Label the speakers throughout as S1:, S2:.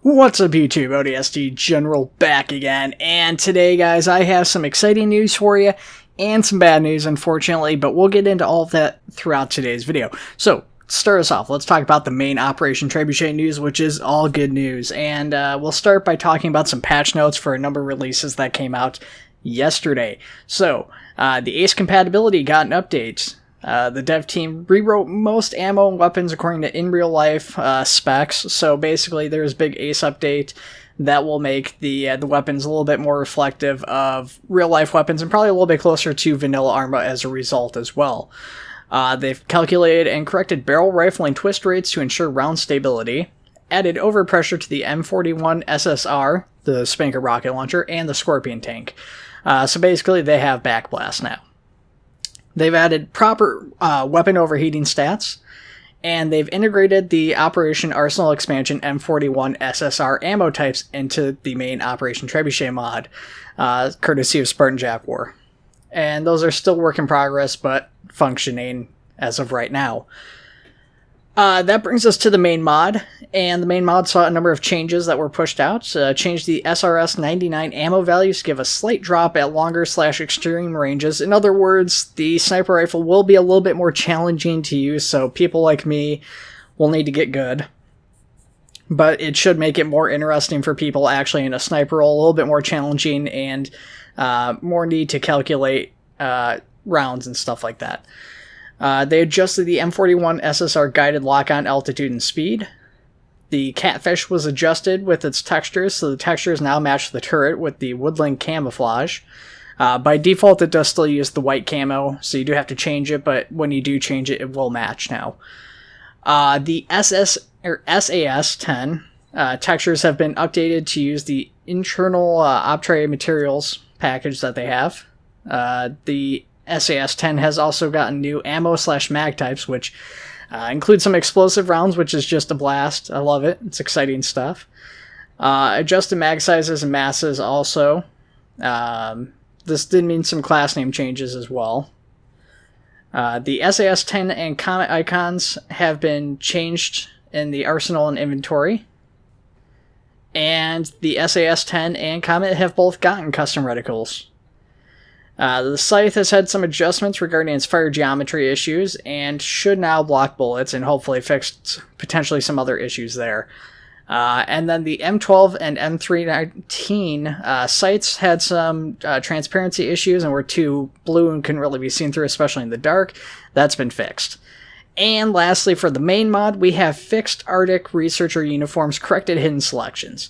S1: What's up YouTube, ODST General back again, and today guys I have some exciting news for you and some bad news unfortunately, but we'll get into all of that throughout today's video. So, to start us off, let's talk about the main Operation Trebuchet news, which is all good news, and we'll start by talking about some patch notes for a number of releases that came out yesterday. So, the ACE compatibility got an update. The dev team rewrote most ammo and weapons according to in real life specs, so basically there's a big ACE update that will make the weapons a little bit more reflective of real life weapons and probably a little bit closer to vanilla armor as a result as well. They've calculated and corrected barrel rifling twist rates to ensure round stability, added overpressure to the M41 SSR, the Spanker rocket launcher, and the Scorpion tank. So basically they have backblast now. They've added proper weapon overheating stats, and they've integrated the Operation Arsenal Expansion M41 SSR ammo types into the main Operation Trebuchet mod, courtesy of Spartan Jaguar. And those are still work in progress, but functioning as of right now. That brings us to the main mod, and the main mod saw a number of changes that were pushed out. Changed the SRS 99 ammo values to give a slight drop at longer/extreme ranges. In other words, the sniper rifle will be a little bit more challenging to use, so people like me will need to get good. But it should make it more interesting for people actually in a sniper role, a little bit more challenging, and more need to calculate rounds and stuff like that. They adjusted the M41 SSR guided lock-on altitude and speed. The Catfish was adjusted with its textures, so the textures now match the turret with the woodland camouflage. By default, it does still use the white camo, so you do have to change it, but when you do change it, it will match now. The SAS-10 textures have been updated to use the internal Optray materials package that they have. The SAS-10 has also gotten new ammo/mag types, which include some explosive rounds, which is just a blast. I love it. It's exciting stuff. Adjusted mag sizes and masses also. This did mean some class name changes as well. The SAS-10 and Comet icons have been changed in the arsenal and inventory. And the SAS-10 and Comet have both gotten custom reticles. The Scythe has had some adjustments regarding its fire geometry issues and should now block bullets and hopefully fix potentially some other issues there. And then the M12 and M319 sights had some transparency issues and were too blue and couldn't really be seen through, especially in the dark. That's been fixed. And lastly, for the main mod, we have fixed Arctic researcher uniforms, corrected hidden selections.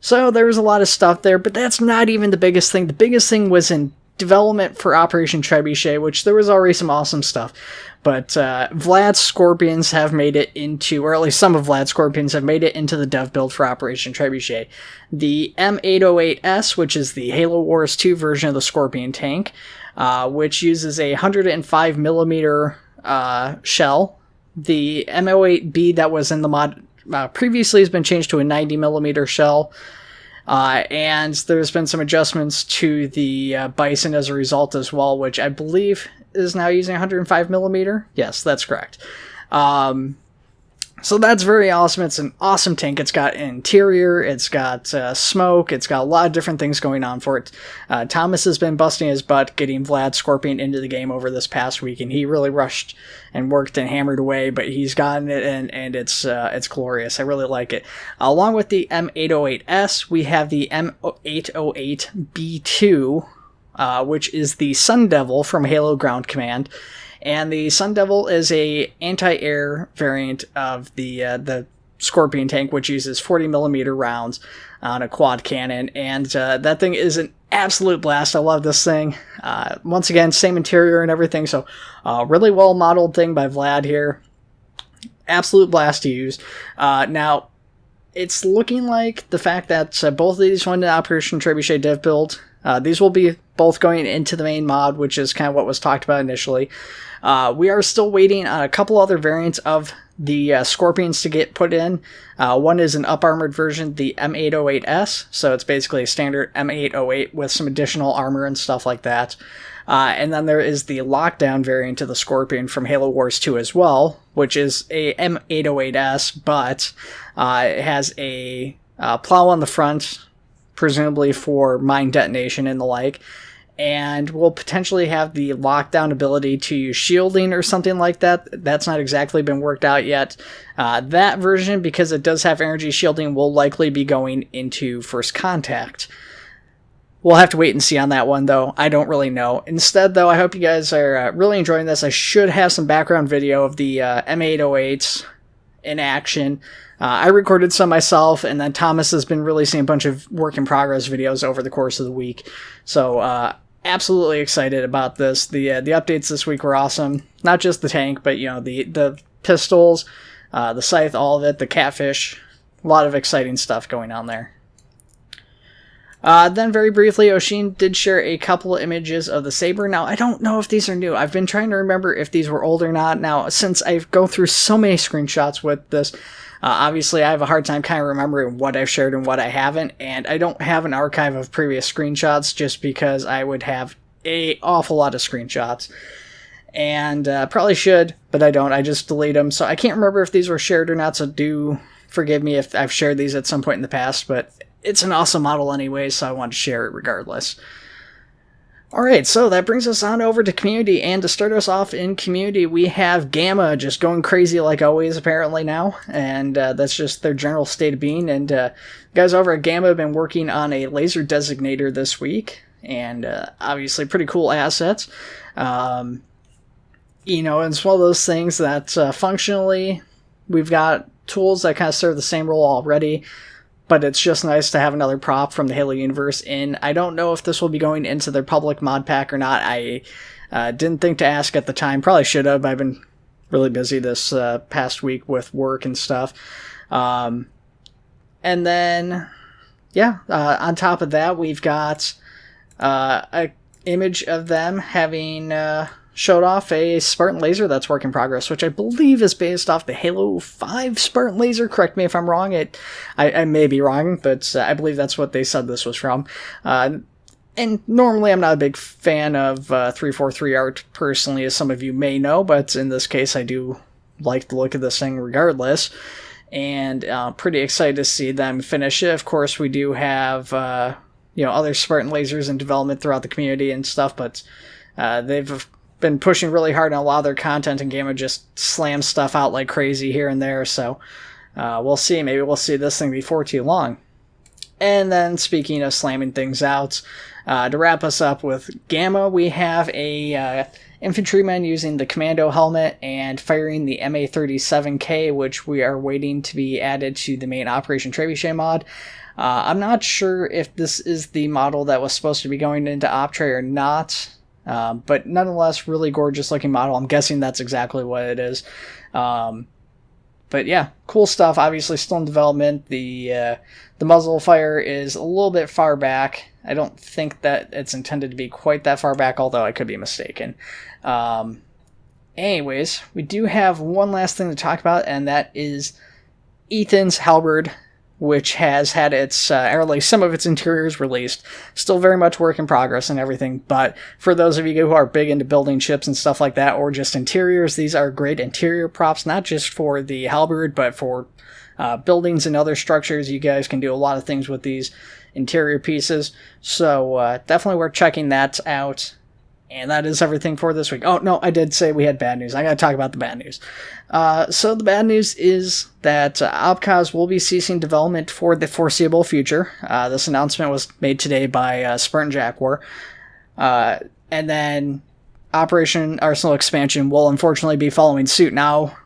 S1: So there was a lot of stuff there, but that's not even the biggest thing. The biggest thing was in development for Operation Trebuchet, which there was already some awesome stuff, but Vlad's Scorpions have made it into, or at least some of Vlad's Scorpions have made it into the dev build for Operation Trebuchet. The M808S, which is the Halo Wars 2 version of the Scorpion tank, which uses a 105mm shell. The M08B that was in the mod previously has been changed to a 90mm shell. And there's been some adjustments to the Bison as a result as well, which I believe is now using 105mm. Yes, that's correct. So that's very awesome. It's an awesome tank. It's got interior, it's got smoke, it's got a lot of different things going on for it. Thomas has been busting his butt getting Vlad Scorpion into the game over this past week, and he really rushed and worked and hammered away, but he's gotten it, and it's glorious. I really like it. Along with the M808S, we have the M808B2, which is the Sun Devil from Halo Ground Command. And the Sun Devil is a anti-air variant of the Scorpion tank, which uses 40mm rounds on a quad cannon, and that thing is an absolute blast. I love this thing. Once again, same interior and everything, so really well modeled thing by Vlad here. Absolute blast to use. Now, it's looking like the fact that both of these went to Operation Trebuchet dev build. These will be both going into the main mod, which is kind of what was talked about initially. We are still waiting on a couple other variants of the Scorpions to get put in. One is an up-armored version, the M808S, so it's basically a standard M808 with some additional armor and stuff like that. And then there is the Lockdown variant of the Scorpion from Halo Wars 2 as well, which is a M808S, but it has a plow on the front, presumably for mine detonation and the like, and we'll potentially have the lockdown ability to use shielding or something like that. That's not exactly been worked out yet. That version, because it does have energy shielding, will likely be going into First Contact. We'll have to wait and see on that one, though. I don't really know. Instead, though, I hope you guys are really enjoying this. I should have some background video of the M808s in action. I recorded some myself, and then Thomas has been releasing a bunch of work-in-progress videos over the course of the week. So, absolutely excited about this. The updates this week were awesome. Not just the tank, but, you know, the pistols, the scythe, all of it, the catfish. A lot of exciting stuff going on there. Then very briefly, Oshin did share a couple of images of the Saber. Now, I don't know if these are new. I've been trying to remember if these were old or not. Now, since I go through so many screenshots with this, obviously I have a hard time kind of remembering what I've shared and what I haven't, and I don't have an archive of previous screenshots just because I would have an awful lot of screenshots. And probably should, but I don't. I just delete them. So I can't remember if these were shared or not, so do forgive me if I've shared these at some point in the past, but it's an awesome model anyway, so I want to share it regardless. Alright, so that brings us on over to community, and to start us off in community, we have Gamma just going crazy like always apparently now, and that's just their general state of being, and guys over at Gamma have been working on a laser designator this week, and obviously pretty cool assets. You know, it's one of those things that functionally we've got tools that kind of serve the same role already, but it's just nice to have another prop from the Halo universe in. I don't know if this will be going into their public mod pack or not. I didn't think to ask at the time. Probably should have. I've been really busy this past week with work and stuff. And then, yeah, on top of that, we've got an image of them having showed off a Spartan laser that's work in progress, which I believe is based off the Halo 5 Spartan laser. Correct me if I'm wrong. I may be wrong, but I believe that's what they said this was from. And normally I'm not a big fan of 343 art personally, as some of you may know, but in this case I do like the look of this thing regardless. And pretty excited to see them finish it. Of course, we do have you know, other Spartan lasers in development throughout the community and stuff, but they've been pushing really hard on a lot of their content, and Gamma just slams stuff out like crazy here and there, so we'll see. Maybe we'll see this thing before too long. And then, speaking of slamming things out, to wrap us up with Gamma, we have a infantryman using the commando helmet and firing the MA-37K, which we are waiting to be added to the main Operation Trebuchet mod. I'm not sure if this is the model that was supposed to be going into OpTray or not. But nonetheless, really gorgeous looking model. I'm guessing that's exactly what it is. But yeah, cool stuff. Obviously still in development. The muzzle fire is a little bit far back. I don't think that it's intended to be quite that far back, although I could be mistaken. Anyways, we do have one last thing to talk about, and that is Ethan's halberd, which has had its, or at least some of its interiors released. Still very much work in progress and everything, but for those of you who are big into building ships and stuff like that, or just interiors, these are great interior props, not just for the halberd, but for buildings and other structures. You guys can do a lot of things with these interior pieces, so definitely worth checking that out. And that is everything for this week. Oh, no, I did say we had bad news. I gotta talk about the bad news. So the bad news is that OPCOS will be ceasing development for the foreseeable future. This announcement was made today by Spartan Jaguar. And then Operation Arsenal Expansion will unfortunately be following suit. Now,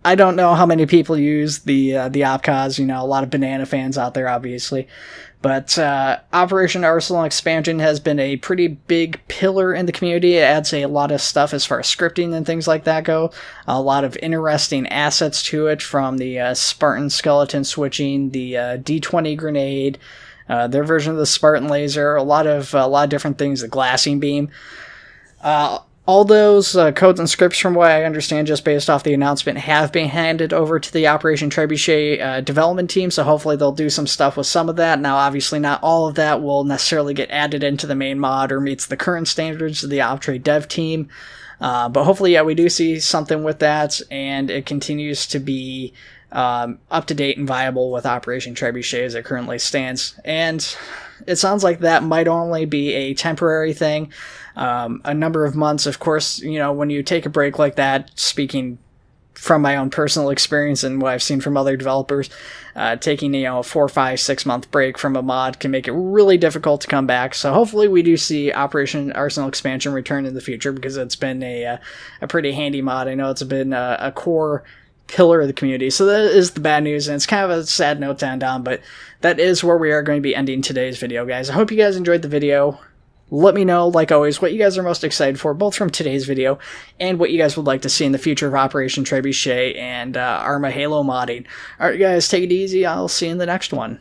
S1: I don't know how many people use the OPCOS, you know, a lot of banana fans out there, obviously. But Operation Arsenal Expansion has been a pretty big pillar in the community. It adds a lot of stuff as far as scripting and things like that go. A lot of interesting assets to it, from the Spartan skeleton switching, the D20 grenade, their version of the Spartan laser, a lot of different things, the glassing beam. All those codes and scripts, from what I understand, just based off the announcement, have been handed over to the Operation Trebuchet development team, so hopefully they'll do some stuff with some of that. Now, obviously, not all of that will necessarily get added into the main mod or meets the current standards of the OpTray dev team, but hopefully, yeah, we do see something with that, and it continues to be up to date and viable with Operation Trebuchet as it currently stands. And it sounds like that might only be a temporary thing, a number of months. Of course, you know, when you take a break like that, speaking from my own personal experience and what I've seen from other developers, taking, you know, a 4, 5, 6 month break from a mod can make it really difficult to come back. So hopefully we do see Operation Arsenal Expansion return in the future, because it's been a pretty handy mod. I know it's been a core pillar of the community. So that is the bad news, and it's kind of a sad note to end on, but that is where we are going to be ending today's video, guys. I hope you guys enjoyed the video. Let me know, like always, what you guys are most excited for, both from today's video and what you guys would like to see in the future of Operation Trebuchet and Arma Halo modding. Alright guys, take it easy. I'll see you in the next one.